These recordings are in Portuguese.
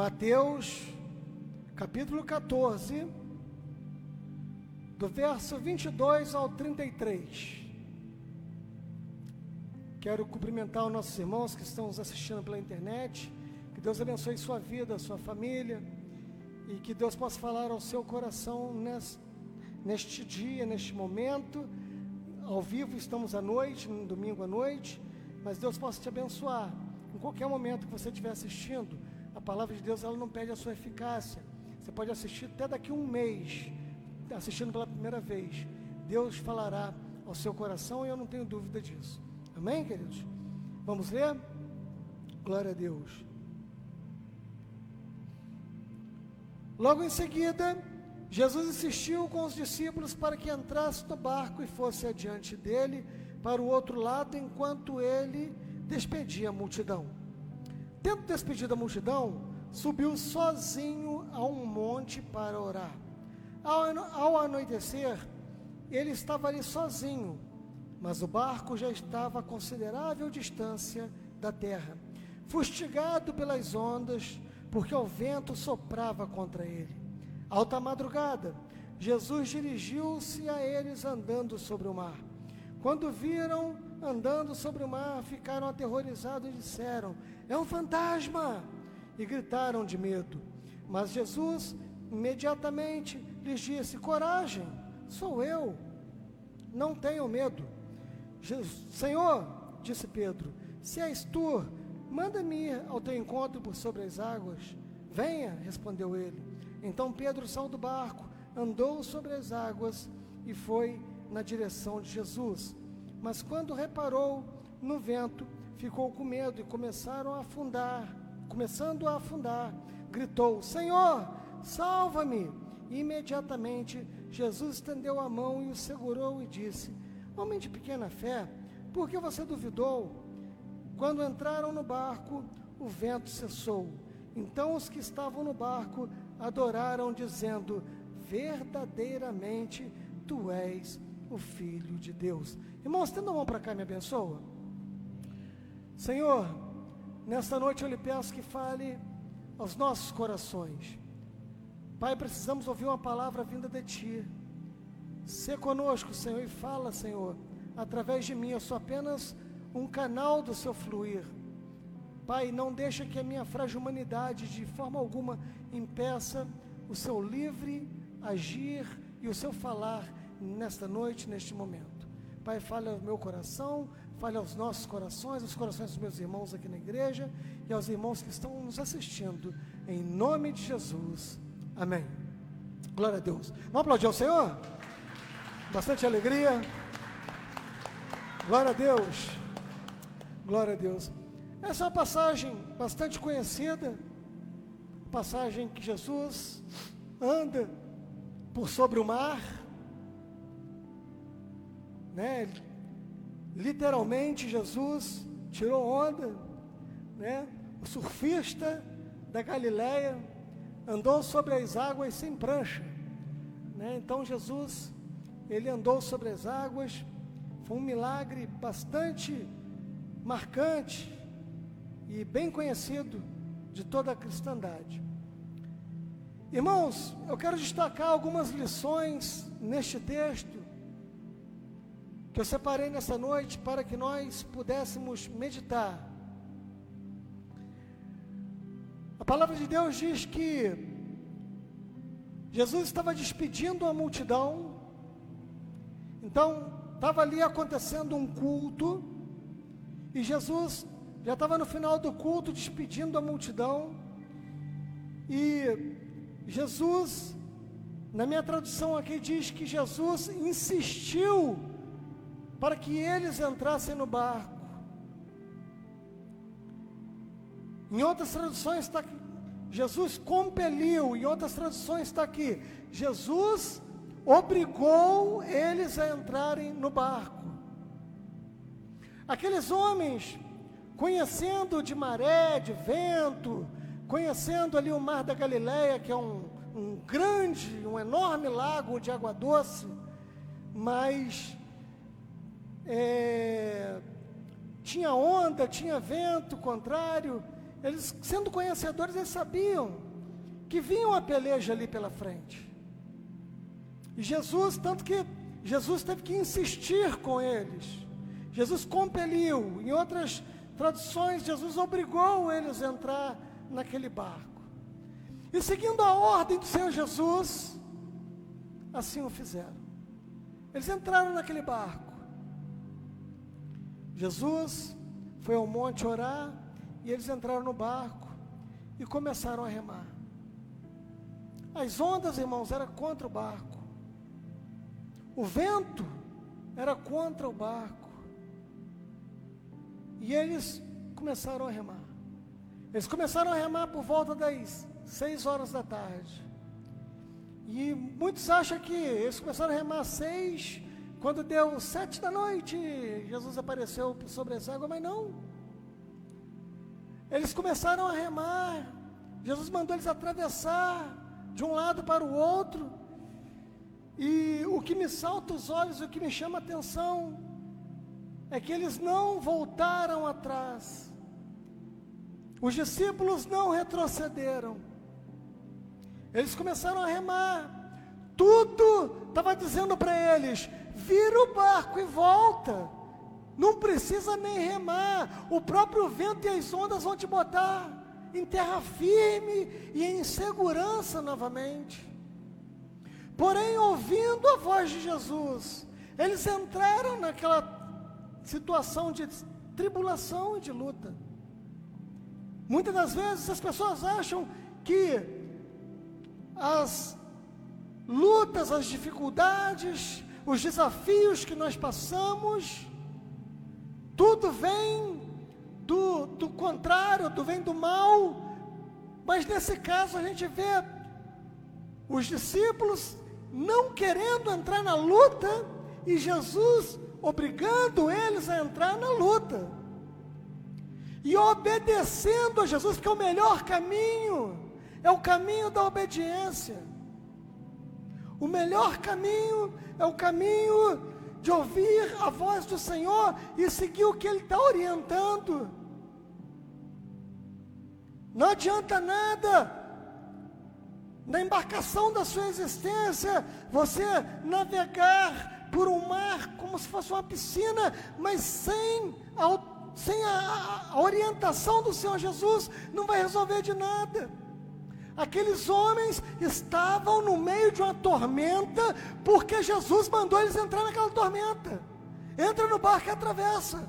Mateus, capítulo 14, do verso 22 ao 33. Quero cumprimentar os nossos irmãos que estão nos assistindo pela internet. Que Deus abençoe sua vida, sua família, e que Deus possa falar ao seu coração neste dia, neste momento. Ao vivo estamos à noite, no domingo à noite, mas Deus possa te abençoar. Em qualquer momento que você estiver assistindo, a palavra de Deus, ela não perde a sua eficácia. Você pode assistir até daqui a um mês, assistindo pela primeira vez. Deus falará ao seu coração e eu não tenho dúvida disso. Amém, queridos? Vamos ler? Glória a Deus. Logo em seguida, Jesus insistiu com os discípulos para que entrasse no barco e fosse adiante dele para o outro lado, enquanto ele despedia a multidão. Tendo despedido a multidão, subiu sozinho a um monte para orar. Ao anoitecer, ele estava ali sozinho, mas o barco já estava a considerável distância da terra, fustigado pelas ondas, porque o vento soprava contra ele. Alta madrugada, Jesus dirigiu-se a eles andando sobre o mar. Quando viram andando sobre o mar, ficaram aterrorizados e disseram: "É um fantasma!" E gritaram de medo. Mas Jesus imediatamente lhes disse: "Coragem, sou eu, não tenham medo." "Senhor," disse Pedro, "se és tu, manda-me ir ao teu encontro por sobre as águas." "Venha," respondeu ele. Então Pedro saiu do barco, andou sobre as águas e foi na direção de Jesus. Mas quando reparou no vento, ficou com medo e começando a afundar, gritou: "Senhor, salva-me!" E imediatamente Jesus estendeu a mão e o segurou e disse: "Homem de pequena fé, por que você duvidou?" Quando entraram no barco, o vento cessou. Então os que estavam no barco adoraram, dizendo: "Verdadeiramente tu és o Filho de Deus." Irmãos, estenda a mão para cá, me abençoa. Senhor, nesta noite eu lhe peço que fale aos nossos corações. Pai, precisamos ouvir uma palavra vinda de Ti. Sê conosco, Senhor, e fala, Senhor, através de mim. Eu sou apenas um canal do Seu fluir. Pai, não deixa que a minha frágil humanidade de forma alguma impeça o Seu livre agir e o Seu falar nesta noite, neste momento. Pai, fale ao meu coração, fale aos nossos corações, aos corações dos meus irmãos aqui na igreja e aos irmãos que estão nos assistindo, em nome de Jesus, amém. Glória a Deus. Vamos aplaudir ao Senhor? Bastante alegria. Glória a Deus. Glória a Deus. Essa é uma passagem bastante conhecida, passagem que Jesus anda por sobre o mar, né? Literalmente Jesus tirou onda, né? O surfista da Galileia andou sobre as águas sem prancha, né? Então Jesus, ele andou sobre as águas. Foi um milagre bastante marcante e bem conhecido de toda a cristandade. Irmãos, eu quero destacar algumas lições neste texto que eu separei nessa noite para que nós pudéssemos meditar. A palavra de Deus diz que Jesus estava despedindo a multidão. Então, estava ali acontecendo um culto, e Jesus já estava no final do culto despedindo a multidão, e Jesus, na minha tradução aqui diz que Jesus insistiu para que eles entrassem no barco. Em outras traduções está aqui, Jesus compeliu. Em outras traduções está aqui, Jesus obrigou eles a entrarem no barco. Aqueles homens, conhecendo de maré, de vento, conhecendo ali o mar da Galileia, que é um enorme lago de água doce, mas tinha onda, tinha vento contrário, eles, sendo conhecedores, eles sabiam que vinha uma peleja ali pela frente. E Jesus, tanto que Jesus teve que insistir com eles. Jesus compeliu. Em outras traduções, Jesus obrigou eles a entrar naquele barco. E seguindo a ordem do Senhor Jesus, assim o fizeram. Eles entraram naquele barco. Jesus foi ao monte orar, e eles entraram no barco e começaram a remar. As ondas, irmãos, eram contra o barco. O vento era contra o barco. E eles começaram a remar. Eles começaram a remar por volta das 6 horas da tarde. E muitos acham que eles começaram a remar às 6, quando deu 7 da noite, Jesus apareceu sobre essa água, mas não. Eles começaram a remar, Jesus mandou eles atravessar de um lado para o outro, e o que me salta os olhos, o que me chama a atenção, é que eles não voltaram atrás, os discípulos não retrocederam, eles começaram a remar, tudo estava dizendo para eles, vira o barco e volta, não precisa nem remar, o próprio vento e as ondas vão te botar em terra firme e em segurança novamente. Porém, ouvindo a voz de Jesus, eles entraram naquela situação de tribulação e de luta. Muitas das vezes as pessoas acham que as lutas, as dificuldades, os desafios que nós passamos, tudo vem do contrário, vem do mal, mas nesse caso a gente vê os discípulos não querendo entrar na luta e Jesus obrigando eles a entrar na luta e obedecendo a Jesus, porque o melhor caminho é o caminho da obediência. O melhor caminho é o caminho de ouvir a voz do Senhor e seguir o que Ele está orientando. Não adianta nada, na embarcação da sua existência, você navegar por um mar como se fosse uma piscina, mas sem a orientação do Senhor Jesus, não vai resolver de nada. Aqueles homens estavam no meio de uma tormenta, porque Jesus mandou eles entrar naquela tormenta. Entra no barco e atravessa.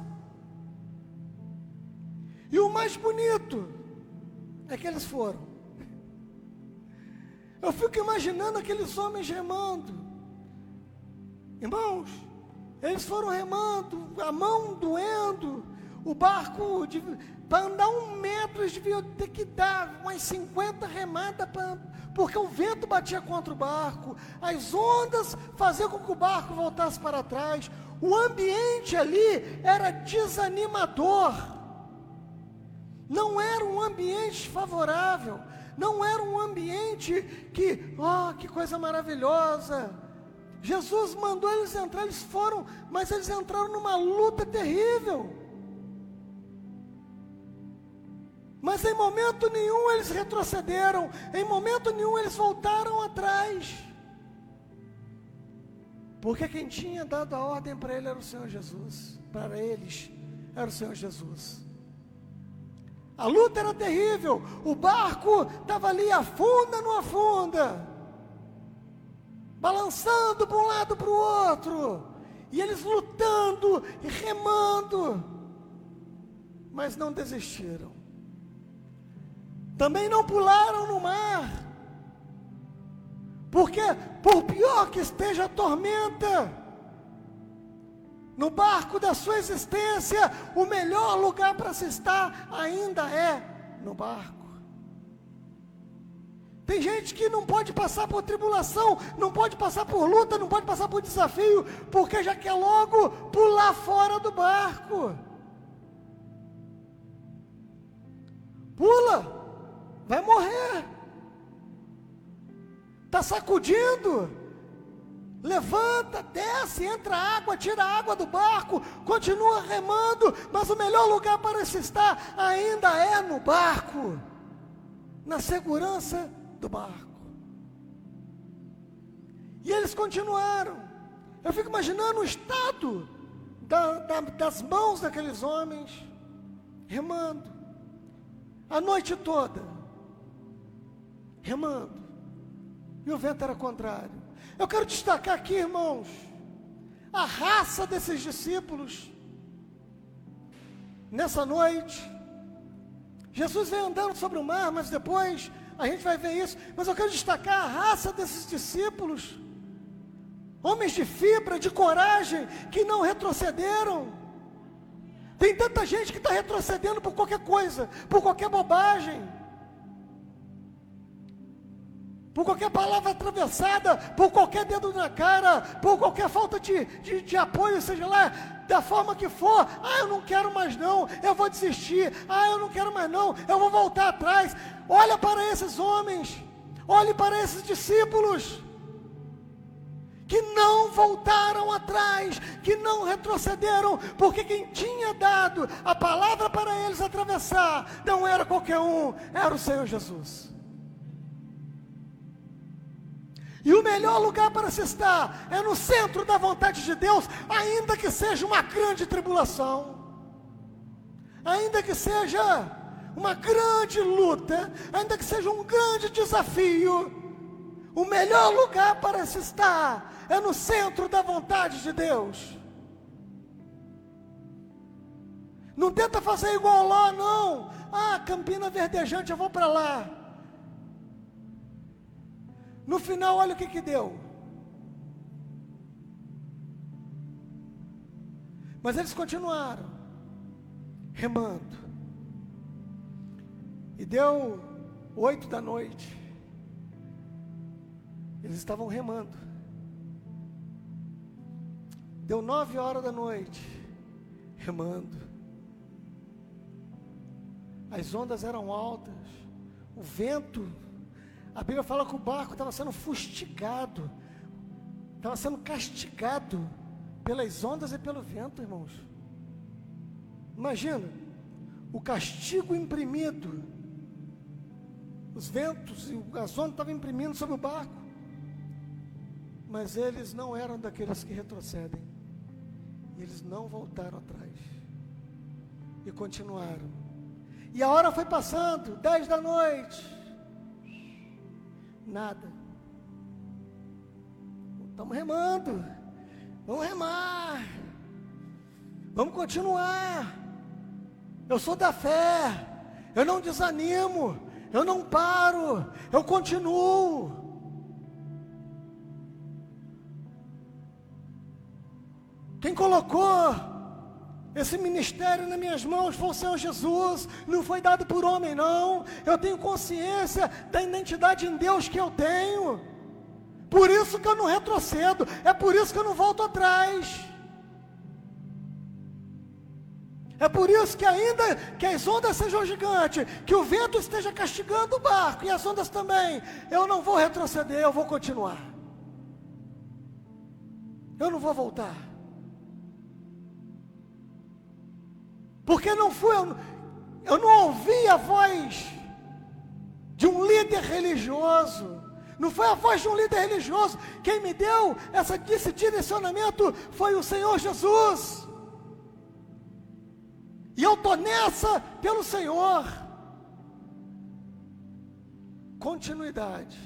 E o mais bonito é que eles foram. Eu fico imaginando aqueles homens remando. Irmãos, eles foram remando, a mão doendo, o barco, para andar 1 metro, eles deviam ter que dar umas 50 remadas, porque o vento batia contra o barco, as ondas faziam com que o barco voltasse para trás, o ambiente ali era desanimador, não era um ambiente favorável, não era um ambiente que coisa maravilhosa. Jesus mandou eles entrar, eles foram, mas eles entraram numa luta terrível. Mas em momento nenhum eles retrocederam, em momento nenhum eles voltaram atrás. Porque quem tinha dado a ordem para ele era o Senhor Jesus, para eles era o Senhor Jesus. A luta era terrível, o barco estava ali, afunda, não afunda, balançando para um lado para o outro, e eles lutando e remando, mas não desistiram. Também não pularam no mar, porque por pior que esteja a tormenta, no barco da sua existência, o melhor lugar para se estar ainda é no barco. Tem gente que não pode passar por tribulação, não pode passar por luta, não pode passar por desafio, porque já quer logo pular fora do barco. Pula, vai morrer. Está sacudindo, Levanta, desce, entra água, tira a água do barco, continua remando, mas o melhor lugar para se estar ainda é no barco, na segurança do barco. E eles continuaram. Eu fico imaginando o estado das mãos daqueles homens, remando, a noite toda, remando, e o vento era contrário. Eu quero destacar aqui, irmãos, a raça desses discípulos. Nessa noite, Jesus vem andando sobre o mar, mas depois a gente vai ver isso. Mas eu quero destacar a raça desses discípulos. Homens de fibra, de coragem, que não retrocederam. Tem tanta gente que está retrocedendo por qualquer coisa, por qualquer bobagem, por qualquer palavra atravessada, por qualquer dedo na cara, por qualquer falta de apoio, seja lá, da forma que for. Eu não quero mais não, eu vou desistir. Eu não quero mais não, eu vou voltar atrás. Olha para esses homens, olhe para esses discípulos, que não voltaram atrás, que não retrocederam, porque quem tinha dado a palavra para eles atravessar, não era qualquer um, era o Senhor Jesus. E o melhor lugar para se estar é no centro da vontade de Deus, ainda que seja uma grande tribulação, ainda que seja uma grande luta, ainda que seja um grande desafio. O melhor lugar para se estar é no centro da vontade de Deus. Não tenta fazer igual lá, não. Campina Verdejante, eu vou para lá. No final, olha o que deu. Mas eles continuaram remando. E deu 8 da noite. Eles estavam remando. Deu 9 horas da noite, remando. As ondas eram altas, o vento, a Bíblia fala que o barco estava sendo fustigado, estava sendo castigado pelas ondas e pelo vento, irmãos. Imagina, o castigo imprimido, os ventos e as ondas estavam imprimindo sobre o barco. Mas eles não eram daqueles que retrocedem. Eles não voltaram atrás. E continuaram. E a hora foi passando, 10 da noite. Nada. Estamos remando. Vamos remar. Vamos continuar. Eu sou da fé. Eu não desanimo. Eu não paro. Eu continuo. Quem colocou esse ministério nas minhas mãos foi o Senhor Jesus, não foi dado por homem não. Eu tenho consciência da identidade em Deus que eu tenho, por isso que eu não retrocedo, é por isso que eu não volto atrás, é por isso que ainda que as ondas sejam gigantes, que o vento esteja castigando o barco, e as ondas também, eu não vou retroceder, eu vou continuar, eu não vou voltar. Porque eu não ouvi a voz de um líder religioso, não foi a voz de um líder religioso, quem me deu esse direcionamento foi o Senhor Jesus, e eu estou nessa pelo Senhor, continuidade,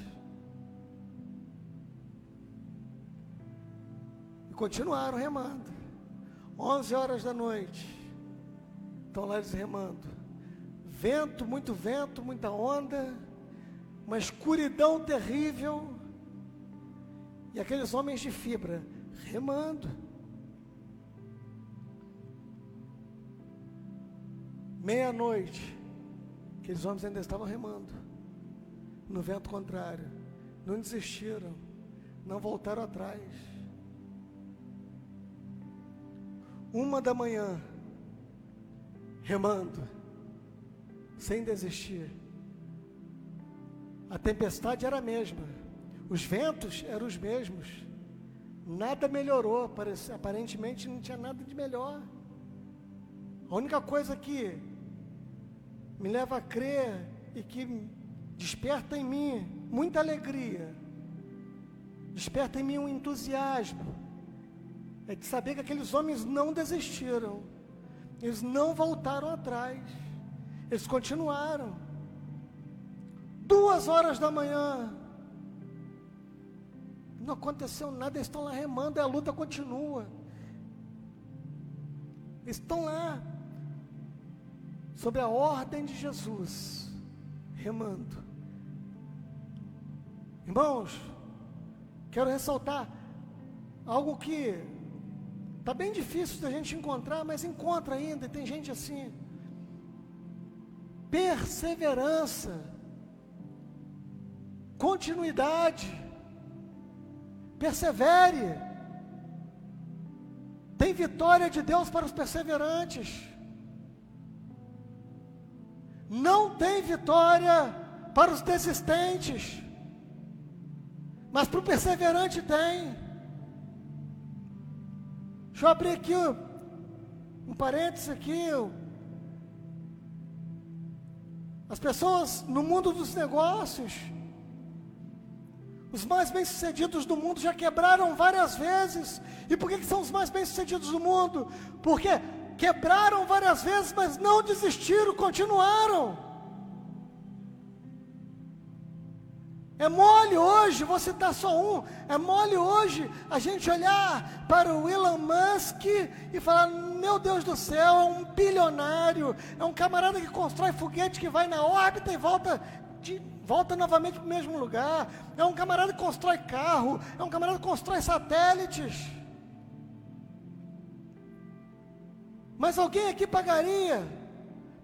e continuaram remando, 11 horas da noite, estão lá eles remando, vento, muita onda, uma escuridão terrível, e aqueles homens de fibra, remando, meia-noite, aqueles homens ainda estavam remando, no vento contrário, não desistiram, não voltaram atrás, 1 da manhã, remando, sem desistir. A tempestade era a mesma, os ventos eram os mesmos, Nada melhorou, aparentemente não tinha nada de melhor. A única coisa que me leva a crer e que desperta em mim muita alegria, desperta em mim um entusiasmo, é de saber que aqueles homens não desistiram, eles não voltaram atrás, eles continuaram. 2h da manhã, não aconteceu nada, eles estão lá remando e a luta continua. Eles estão lá, sob a ordem de Jesus, remando. Irmãos, quero ressaltar algo que está bem difícil da gente encontrar, mas encontra ainda, e tem gente assim. Perseverança, continuidade, persevere. Tem vitória de Deus para os perseverantes. Não tem vitória para os desistentes, mas para o perseverante tem. Deixa eu abrir aqui um parênteses aqui. As pessoas no mundo dos negócios, os mais bem-sucedidos do mundo já quebraram várias vezes. E por que são os mais bem-sucedidos do mundo? Porque quebraram várias vezes, mas não desistiram, continuaram. É mole hoje, vou citar só um, é mole hoje a gente olhar para o Elon Musk e falar, meu Deus do céu, é um bilionário, é um camarada que constrói foguete que vai na órbita e volta novamente para o mesmo lugar, é um camarada que constrói carro, é um camarada que constrói satélites. Mas alguém aqui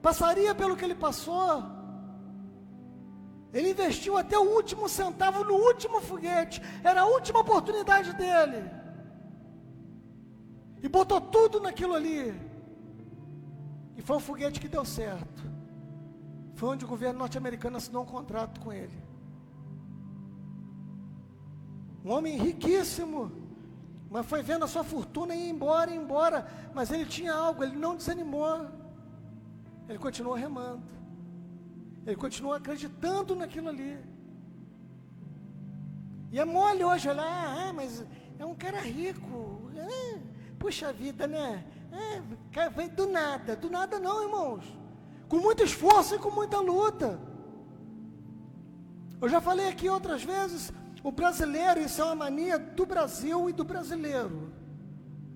passaria pelo que ele passou. Ele investiu até o último centavo no último foguete, era a última oportunidade dele, e botou tudo naquilo ali, e foi um foguete que deu certo. Foi onde o governo norte-americano assinou um contrato com ele. Um homem riquíssimo, mas foi vendo a sua fortuna ir embora, mas ele tinha algo, ele não desanimou, ele continuou remando, ele continuou acreditando naquilo ali. E é mole hoje olhar, mas é um cara rico, puxa vida, né? Cara, vem do nada não, irmãos, com muito esforço e com muita luta. Eu já falei aqui outras vezes, o brasileiro, isso é uma mania do Brasil e do brasileiro.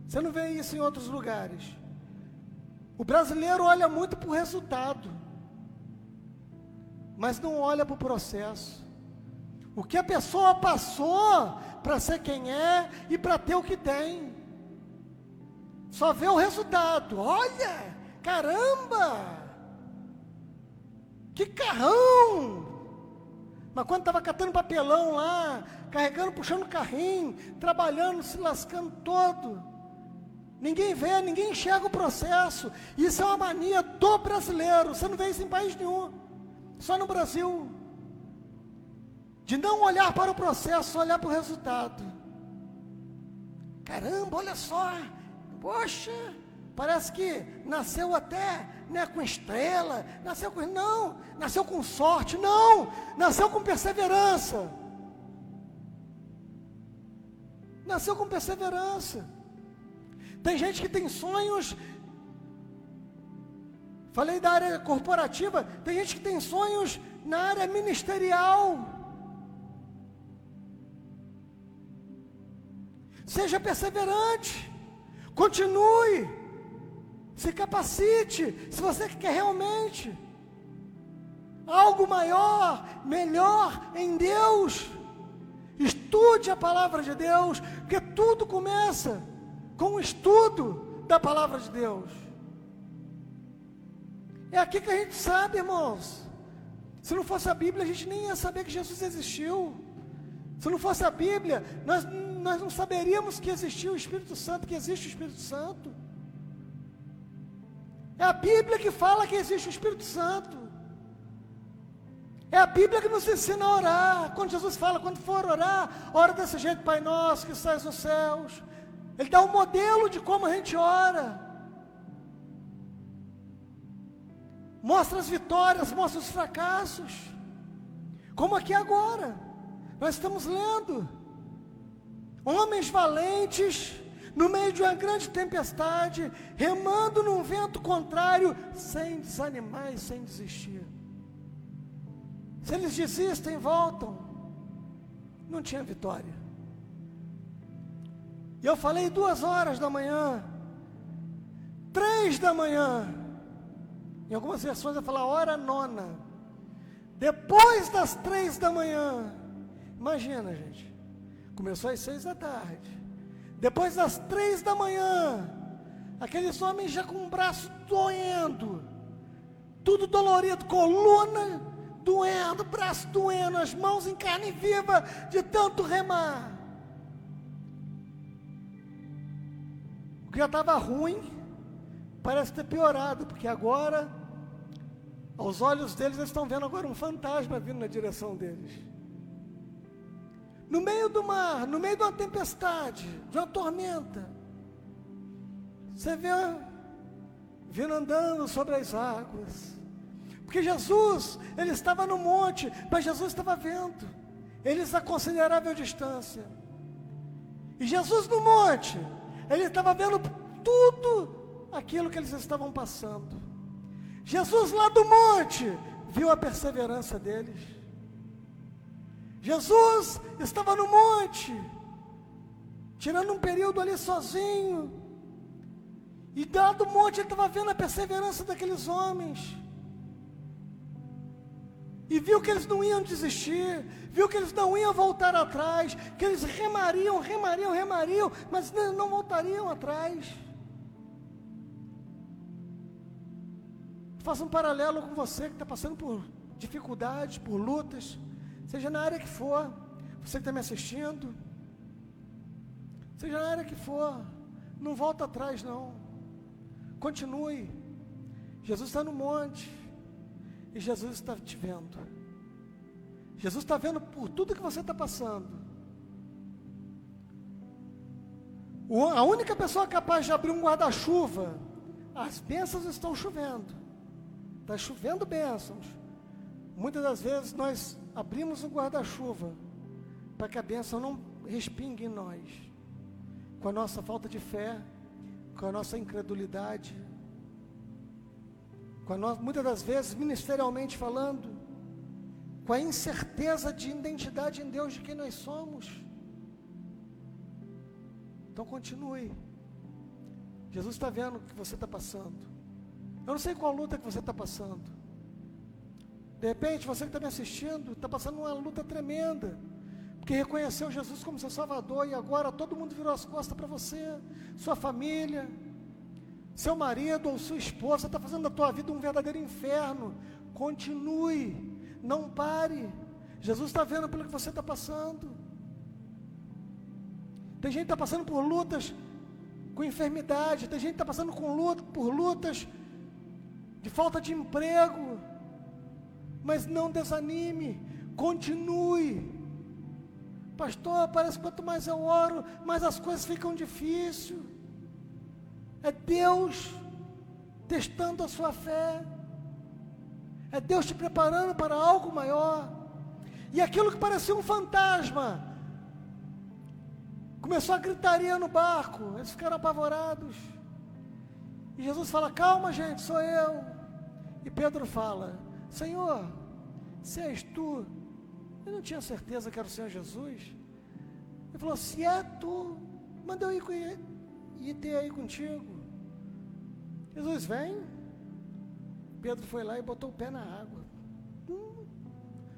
Você não vê isso em outros lugares. O brasileiro olha muito para o resultado, mas não olha para o processo. O que a pessoa passou para ser quem é e para ter o que tem. Só vê o resultado. Olha, caramba, que carrão! Mas quando estava catando papelão lá, carregando, puxando carrinho, trabalhando, se lascando todo, ninguém vê, ninguém enxerga o processo. Isso é uma mania do brasileiro. Você não vê isso em país nenhum, só no Brasil. De não olhar para o processo, só olhar para o resultado. Caramba, olha só, poxa, parece que nasceu até, né, com estrela, nasceu com sorte, não, nasceu com perseverança. Nasceu com perseverança. Tem gente que tem sonhos, falei da área corporativa, tem gente que tem sonhos na área ministerial. Seja perseverante, continue, se capacite, se você quer realmente algo maior, melhor em Deus. Estude a palavra de Deus, porque tudo começa com o estudo da palavra de Deus. É aqui que a gente sabe, irmãos. Se não fosse a Bíblia, a gente nem ia saber que Jesus existiu. Se não fosse a Bíblia, nós não saberíamos que existia o Espírito Santo, que existe o Espírito Santo. É a Bíblia que fala que existe o Espírito Santo. É a Bíblia que nos ensina a orar. Quando Jesus fala, quando for orar, ora desse jeito: Pai nosso que estás nos céus. Ele dá um modelo de como a gente ora. Mostra as vitórias, mostra os fracassos. Como aqui agora, nós estamos lendo. Homens valentes, no meio de uma grande tempestade, remando num vento contrário, sem desanimar e sem desistir. Se eles desistem, voltam, não tinha vitória. E eu falei 2 horas da manhã, 3 da manhã, em algumas versões eu falo a hora 9, depois das 3 da manhã, imagina, gente, começou às 6 da tarde, depois das 3 da manhã, aqueles homens já com o braço doendo, tudo dolorido, coluna doendo, braço doendo, as mãos em carne viva, de tanto remar. O que já estava ruim, parece ter piorado, porque agora, aos olhos deles, eles estão vendo agora um fantasma vindo na direção deles. No meio do mar, no meio de uma tempestade, de uma tormenta, você vê vindo andando sobre as águas. Porque Jesus, ele estava no monte, mas Jesus estava vendo eles a considerável distância. E Jesus no monte, ele estava vendo tudo aquilo que eles estavam passando. Jesus lá do monte, viu a perseverança deles. Jesus estava no monte, tirando um período ali sozinho, e lá do monte ele estava vendo a perseverança daqueles homens. E viu que eles não iam desistir, viu que eles não iam voltar atrás, que eles remariam, mas não voltariam atrás. Faça um paralelo com você que está passando por dificuldades, por lutas, seja na área que for, você que está me assistindo, seja na área que for, não volta atrás não, continue. Jesus está no monte, e Jesus está te vendo. Jesus está vendo por tudo que você está passando. A única pessoa capaz de abrir um guarda-chuva, as bênçãos estão chovendo. Está chovendo bênçãos. Muitas das vezes nós abrimos um guarda-chuva para que a bênção não respingue em nós. Com a nossa falta de fé, com a nossa incredulidade, muitas das vezes, ministerialmente falando, com a incerteza de identidade em Deus de quem nós somos. Então continue. Jesus está vendo o que você está passando. Eu não sei qual luta que você está passando. De repente, você que está me assistindo, está passando uma luta tremenda, porque reconheceu Jesus como seu Salvador, e agora todo mundo virou as costas para você, sua família, seu marido ou sua esposa está fazendo da tua vida um verdadeiro inferno. Continue, não pare. Jesus está vendo pelo que você está passando. Tem gente que está passando por lutas com enfermidade, tem gente que está passando por lutas de falta de emprego, mas não desanime, continue. Pastor, parece que quanto mais eu oro, mais as coisas ficam difíceis. É Deus testando a sua fé, é Deus te preparando para algo maior. E aquilo que parecia um fantasma, começou a gritaria no barco, eles ficaram apavorados, e Jesus fala: calma gente, sou eu. E Pedro fala: Senhor, se és tu. Eu não tinha certeza que era o Senhor Jesus. Ele falou: se é tu, manda eu ir ter aí contigo. Jesus, vem. Pedro foi lá e botou o pé na água,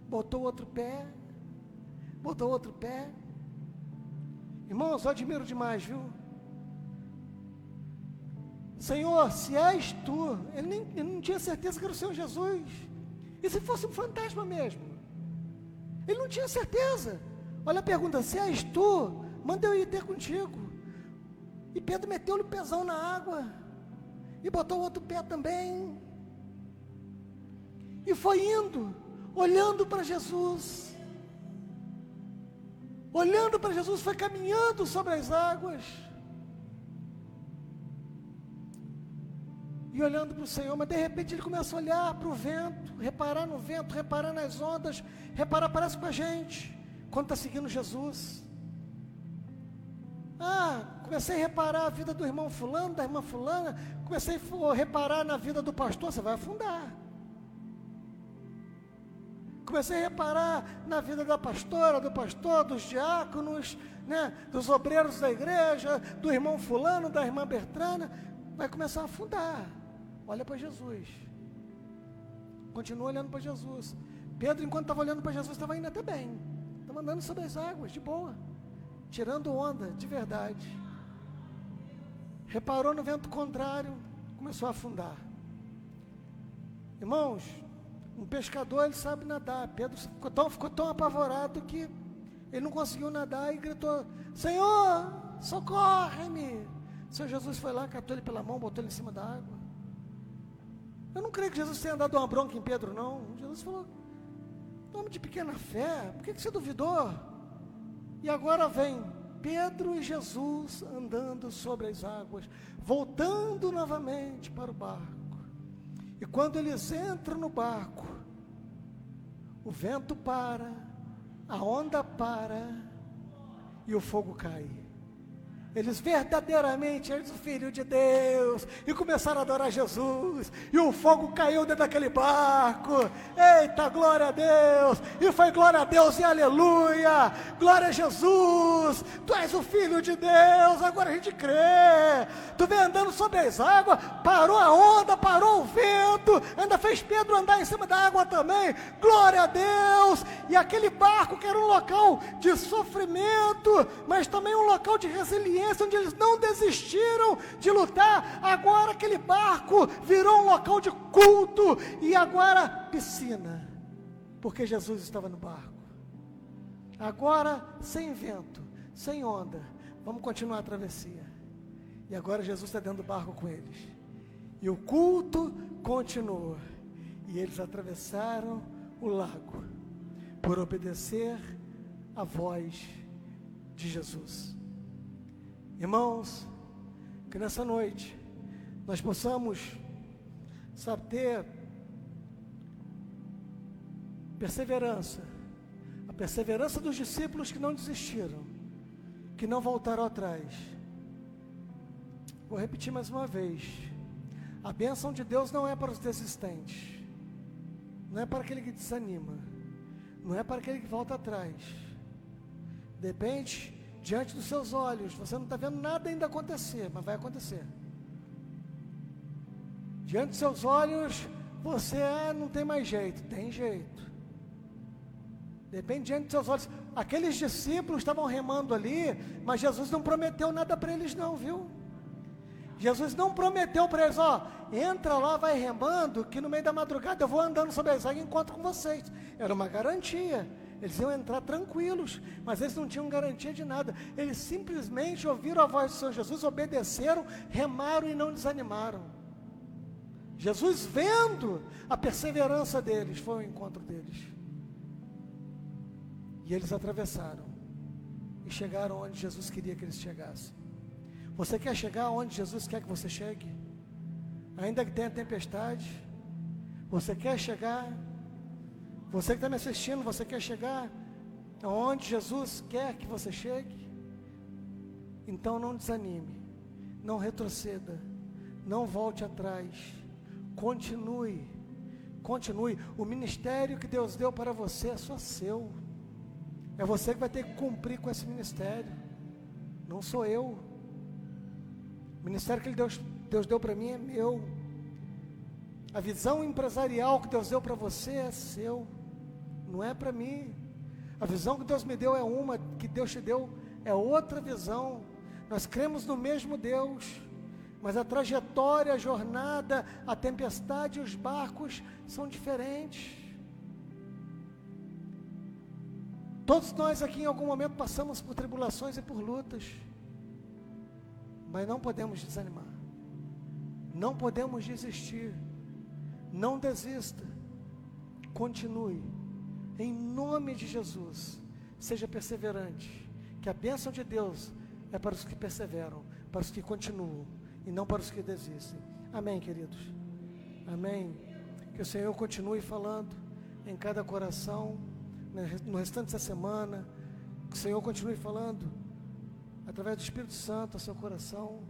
botou outro pé, botou outro pé. Irmãos, eu admiro demais, viu? Senhor, se és tu. Ele não tinha certeza que era o Senhor Jesus. E se fosse um fantasma mesmo? Ele não tinha certeza. Olha a pergunta: se és tu, manda eu ir ter contigo. E Pedro meteu-lhe o pezão na água, e botou o outro pé também, e foi indo. olhando para Jesus, foi caminhando sobre as águas, e olhando para o Senhor, mas de repente ele começa a olhar para o vento, reparar no vento, reparar nas ondas, parece com a gente, quando está seguindo Jesus. Comecei a reparar a vida do irmão fulano, da irmã fulana, comecei a reparar na vida do pastor, você vai afundar. Comecei a reparar na vida da pastora, do pastor, dos diáconos, né, dos obreiros da igreja, do irmão fulano, da irmã Bertrana, vai começar a afundar. Olha para Jesus. Continua olhando para Jesus. Pedro, enquanto estava olhando para Jesus, estava indo até bem. Estava andando sobre as águas, de boa. Tirando onda, de verdade. Reparou no vento contrário, começou a afundar. Irmãos, um pescador, ele sabe nadar. Pedro ficou tão apavorado que ele não conseguiu nadar e gritou: Senhor, socorre-me. O Senhor Jesus foi lá, catou ele pela mão, botou ele em cima da água. Eu não creio que Jesus tenha dado uma bronca em Pedro, não. Jesus falou: homem de pequena fé, por que você duvidou? E agora vem Pedro e Jesus andando sobre as águas, voltando novamente para o barco. E quando eles entram no barco, o vento para, a onda para e o fogo cai. Eles verdadeiramente eram o Filho de Deus e começaram a adorar Jesus, e o fogo caiu dentro daquele barco. Eita, glória a Deus! E foi glória a Deus e aleluia! Glória a Jesus! Tu és o Filho de Deus, agora a gente crê. Tu vem andando sobre as águas, parou a onda, parou o vento, ainda fez Pedro andar em cima da água também. Glória a Deus! E aquele barco que era um local de sofrimento, mas também um local de resiliência, onde eles não desistiram de lutar, agora aquele barco virou um local de culto, e agora piscina, porque Jesus estava no barco. Agora sem vento, sem onda, vamos continuar a travessia, e agora Jesus está dentro do barco com eles, e o culto continua, e eles atravessaram o lago, por obedecer a voz de Jesus. Irmãos, que nessa noite nós possamos, ter perseverança, a perseverança dos discípulos que não desistiram, que não voltaram atrás. Vou repetir mais uma vez: a bênção de Deus não é para os desistentes, não é para aquele que desanima, não é para aquele que volta atrás. Depende. Diante dos seus olhos, você não está vendo nada ainda acontecer, mas vai acontecer. Diante dos seus olhos, você não tem mais jeito, tem jeito. Depende diante dos seus olhos. Aqueles discípulos estavam remando ali, mas Jesus não prometeu nada para eles não, viu? Jesus não prometeu para eles: entra lá, vai remando, que no meio da madrugada eu vou andando sobre as águas e encontro com vocês. Era uma garantia. Eles iam entrar tranquilos, mas eles não tinham garantia de nada. Eles simplesmente ouviram a voz do Senhor Jesus, obedeceram, remaram e não desanimaram. Jesus, vendo a perseverança deles, foi ao encontro deles. E eles atravessaram e chegaram onde Jesus queria que eles chegassem. Você quer chegar onde Jesus quer que você chegue? Ainda que tenha tempestade, você quer chegar? Você que está me assistindo, você quer chegar aonde Jesus quer que você chegue? Então não desanime, não retroceda, não volte atrás, continue. O ministério que Deus deu para você é só seu, é você que vai ter que cumprir com esse ministério, não sou eu. O ministério que Deus deu para mim é meu, a visão empresarial que Deus deu para você é seu, não é para mim. A visão que Deus me deu é uma, que Deus te deu é outra visão. Nós cremos no mesmo Deus, mas a trajetória, a jornada, a tempestade e os barcos são diferentes. Todos nós aqui em algum momento passamos por tribulações e por lutas, mas não podemos desanimar, não podemos desistir. Não desista, continue. Em nome de Jesus, seja perseverante, que a bênção de Deus é para os que perseveram, para os que continuam, e não para os que desistem. Amém, queridos? Amém. Que o Senhor continue falando em cada coração, no restante dessa semana, que o Senhor continue falando, através do Espírito Santo, ao seu coração,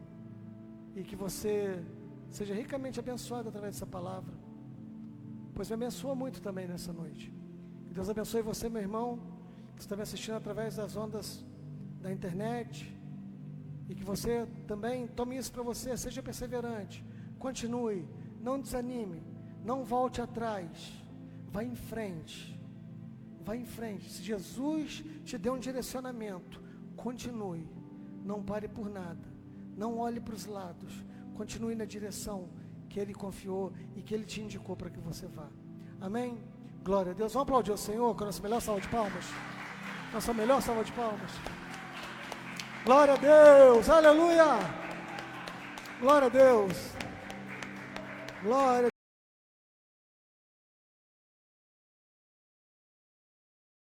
e que você seja ricamente abençoado através dessa palavra, pois me abençoa muito também nessa noite. Que Deus abençoe você, meu irmão, que está me assistindo através das ondas da internet, e que você também tome isso para você, seja perseverante, continue, não desanime, não volte atrás, vá em frente, se Jesus te deu um direcionamento, continue, não pare por nada, não olhe para os lados, continue na direção que Ele confiou e que Ele te indicou para que você vá. Amém? Glória a Deus. Vamos aplaudir o Senhor com a nossa melhor salva de palmas? Nossa melhor salva de palmas. Glória a Deus, aleluia. Glória a Deus. Glória a Deus.